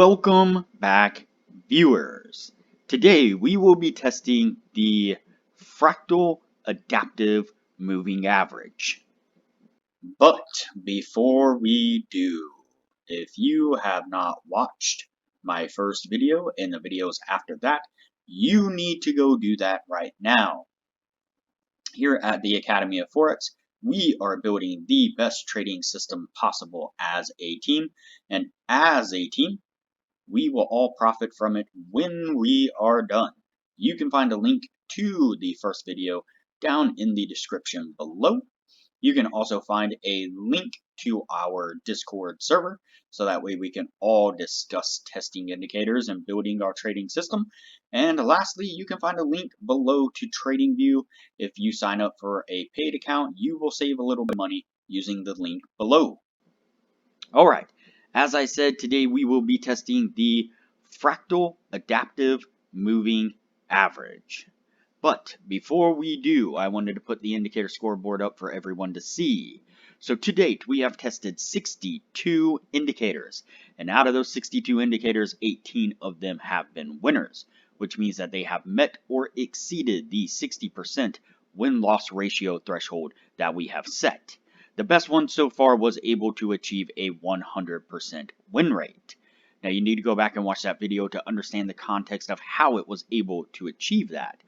Welcome back, viewers. Today we will be testing the Fractal Adaptive Moving Average. But before we do, if you have not watched my first video and the videos after that, you need to go do that right now. Here at the Academy of Forex, we are building the best trading system possible as a team, and as a team, we will all profit from it when we are done. You can find a link to the first video down in the description below. You can also find a link to our Discord server, so that way we can all discuss testing indicators and building our trading system. And lastly, you can find a link below to TradingView. If you sign up for a paid account, you will save a little bit of money using the link below. Alright, as I said, today we will be testing the Fractal Adaptive Moving Average. But before we do, I wanted to put the indicator scoreboard up for everyone to see. So to date, we have tested 62 indicators, and out of those 62 indicators, 18 of them have been winners, which means that they have met or exceeded the 60% win-loss ratio threshold that we have set. The best one so far was able to achieve a 100% win rate. Now you need to go back and watch that video to understand the context of how it was able to achieve that.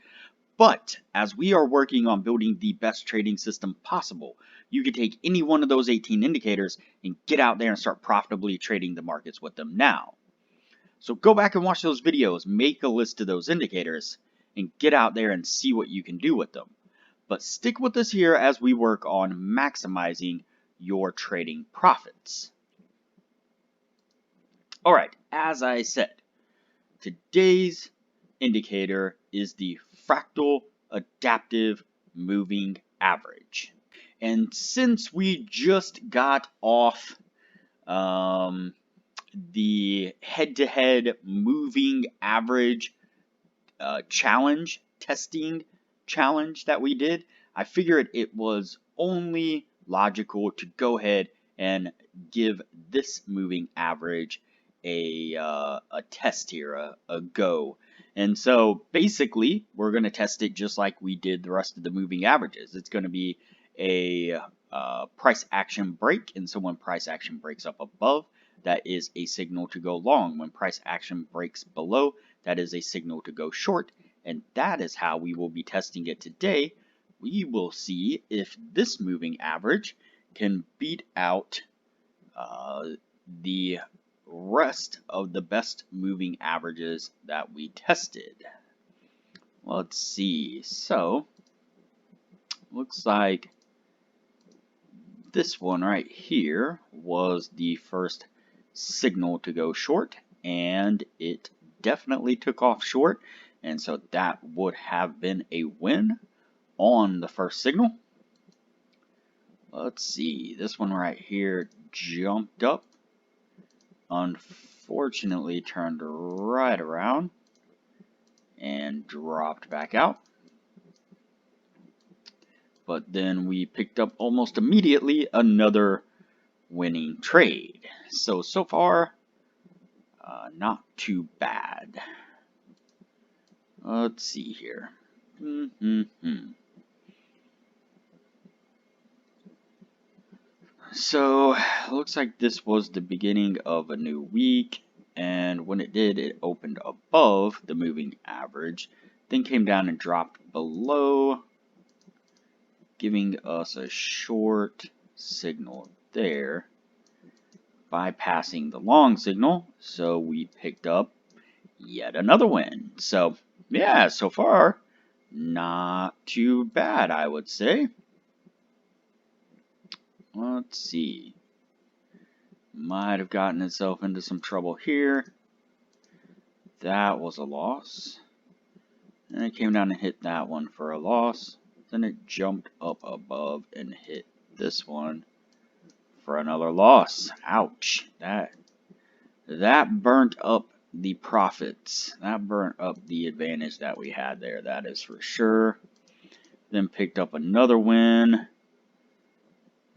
But as we are working on building the best trading system possible, you can take any one of those 18 indicators and get out there and start profitably trading the markets with them now. So go back and watch those videos, make a list of those indicators, and get out there and see what you can do with them. But stick with us here as we work on maximizing your trading profits. Alright, as I said, today's indicator is the Fractal Adaptive Moving Average. And since we just got off the head-to-head moving average testing challenge that we did, I figured it was only logical to go ahead and give this moving average a test here, a go. And so basically we're going to test it just like we did the rest of the moving averages. It's going to be a price action break, and so when price action breaks up above, that is a signal to go long. When price action breaks below, that is a signal to go short. And that is how we will be testing it today. We will see if this moving average can beat out the rest of the best moving averages that we tested. Let's see. So, looks like this one right here was the first signal to go short, and it definitely took off short. And so that would have been a win on the first signal. Let's see, this one right here jumped up, unfortunately turned right around and dropped back out. But then we picked up almost immediately another winning trade. So far, not too bad. Let's see here. So, looks like this was the beginning of a new week, and when it did, it opened above the moving average, then came down and dropped below, giving us a short signal there, bypassing the long signal, so we picked up yet another win. So, yeah, so far, not too bad, I would say. Let's see. Might have gotten itself into some trouble here. That was a loss. And it came down and hit that one for a loss. Then it jumped up above and hit this one for another loss. Ouch. That burnt up the profits. That burnt up the advantage that we had there. That is for sure. Then picked up another win.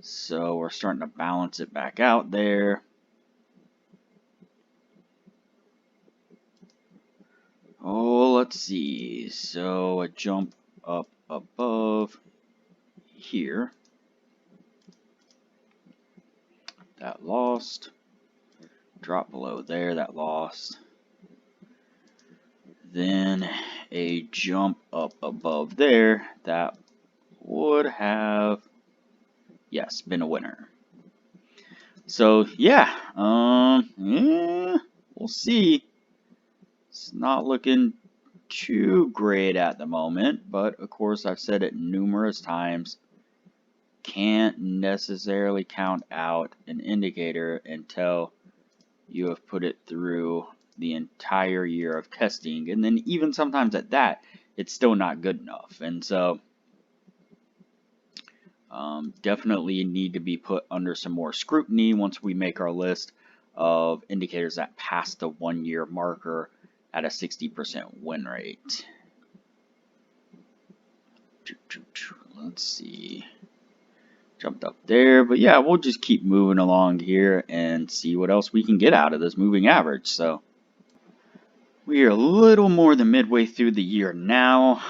So we're starting to balance it back out there. Oh, let's see. So a jump up above here. That lost. Drop below there. That lost. Then a jump up above there. That would have, yes, been a winner. So yeah, we'll see. It's not looking too great at the moment, but of course I've said it numerous times. Can't necessarily count out an indicator until you have put it through the entire year of testing, and then even sometimes at that, it's still not good enough. And so definitely need to be put under some more scrutiny once we make our list of indicators that pass the 1 year marker at a 60% win rate. Let's see. Jumped up there, but yeah, we'll just keep moving along here and see what else we can get out of this moving average. So we are a little more than midway through the year now.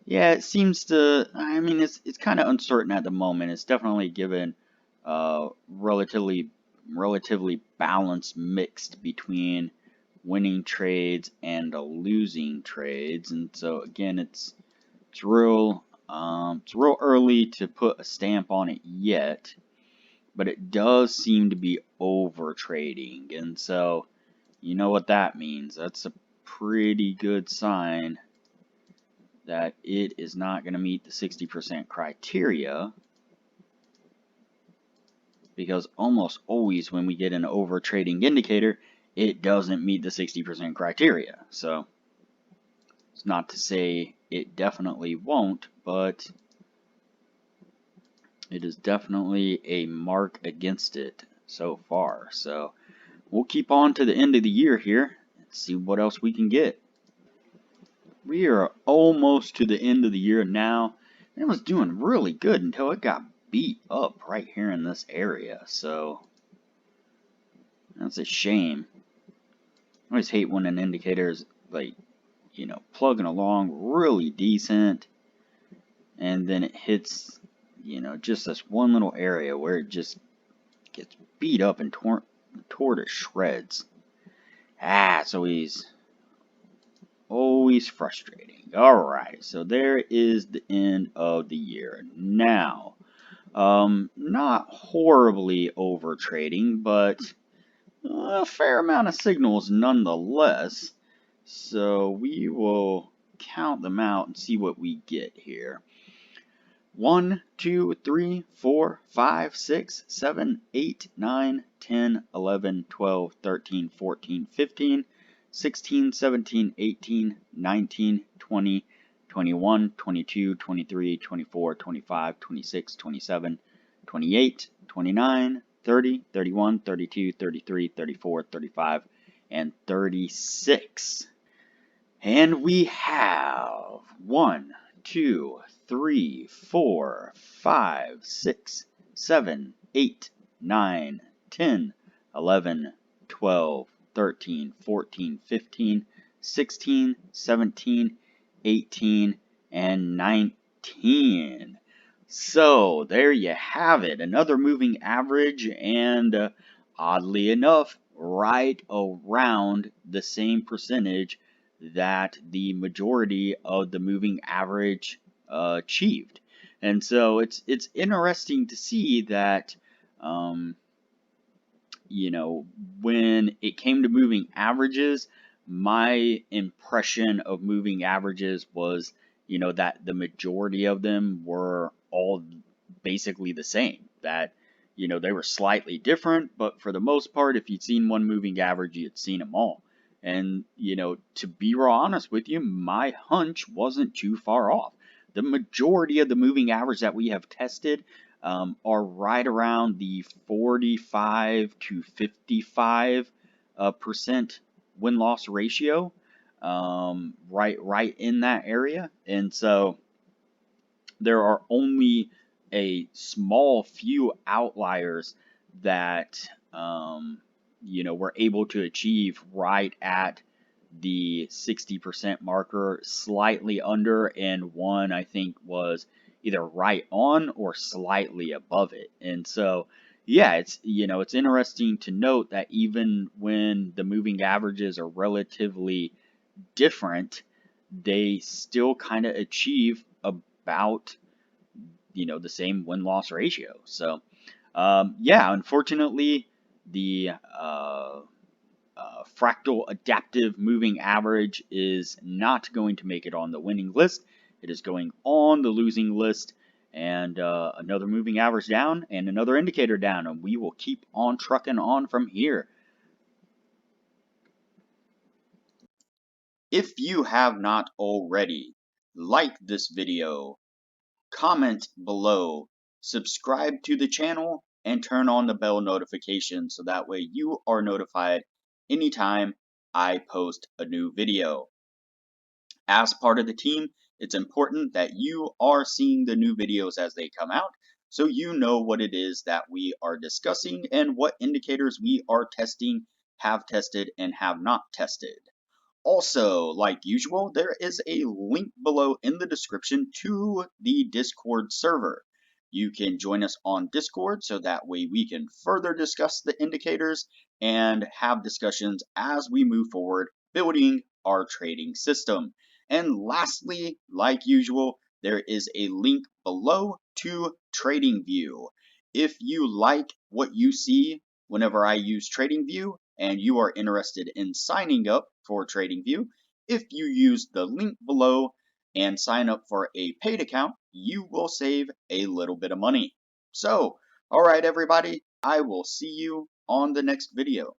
Yeah, it seems to, I mean, it's kind of uncertain at the moment. It's definitely given relatively balanced mixed between winning trades and losing trades. And so again, it's real early to put a stamp on it yet, but it does seem to be over trading. And so you know what that means. That's a pretty good sign that it is not going to meet the 60% criteria, because almost always when we get an over trading indicator, it doesn't meet the 60% criteria. So it's not to say it definitely won't, but it is definitely a mark against it so far. So we'll keep on to the end of the year here and see what else we can get. We are almost to the end of the year now. It was doing really good until it got beat up right here in this area. So that's a shame. I always hate when an indicator is like, plugging along really decent, and then it hits, just this one little area where it just gets beat up and torn to shreds. It's always frustrating. Alright, so there is the end of the year. Now, not horribly over trading, but a fair amount of signals nonetheless. So we will count them out and see what we get here. 1, 2, 3, 4, 5, 6, 7, 8, 9, 10, 11, 12, 13, 14, 15, 16, 17, 18, 19, 20, 21, 22, 23, 24, 25, 26, 27, 28, 29, 30, 31, 32, 33, 34, 35, and 36. And we have 1, 2, 3, 4, 5, 6, 7, 8, 9, 10, 11, 12, 13, 14, 15, 16, 17, 18, and 19. So there you have it, another moving average, and oddly enough, right around the same percentage that the majority of the moving average achieved. And so it's interesting to see that when it came to moving averages, my impression of moving averages was, that the majority of them were all basically the same. That, they were slightly different, but for the most part, if you'd seen one moving average, you'd seen them all. And, to be real honest with you, my hunch wasn't too far off. The majority of the moving average that we have tested are right around the 45 to 55 percent win-loss ratio, right in that area. And so there are only a small few outliers that were able to achieve right at the 60% marker slightly under, and one I think was either right on or slightly above it. And so, yeah, it's interesting to note that even when the moving averages are relatively different, they still kind of achieve about the same win-loss ratio. So yeah, unfortunately, the fractal adaptive moving average is not going to make it on the winning list. It is going on the losing list, and another moving average down and another indicator down, and we will keep on trucking on from here. If you have not already, like this video, comment below, subscribe to the channel, and turn on the bell notification so that way you are notified anytime I post a new video. As part of the team, it's important that you are seeing the new videos as they come out so you know what it is that we are discussing and what indicators we are testing, have tested, and have not tested. Also, like usual, there is a link below in the description to the Discord server. You can join us on Discord so that way we can further discuss the indicators and have discussions as we move forward building our trading system. And lastly, like usual, there is a link below to TradingView. If you like what you see whenever I use TradingView and you are interested in signing up for TradingView, if you use the link below and sign up for a paid account, you will save a little bit of money. So, alright everybody, I will see you on the next video.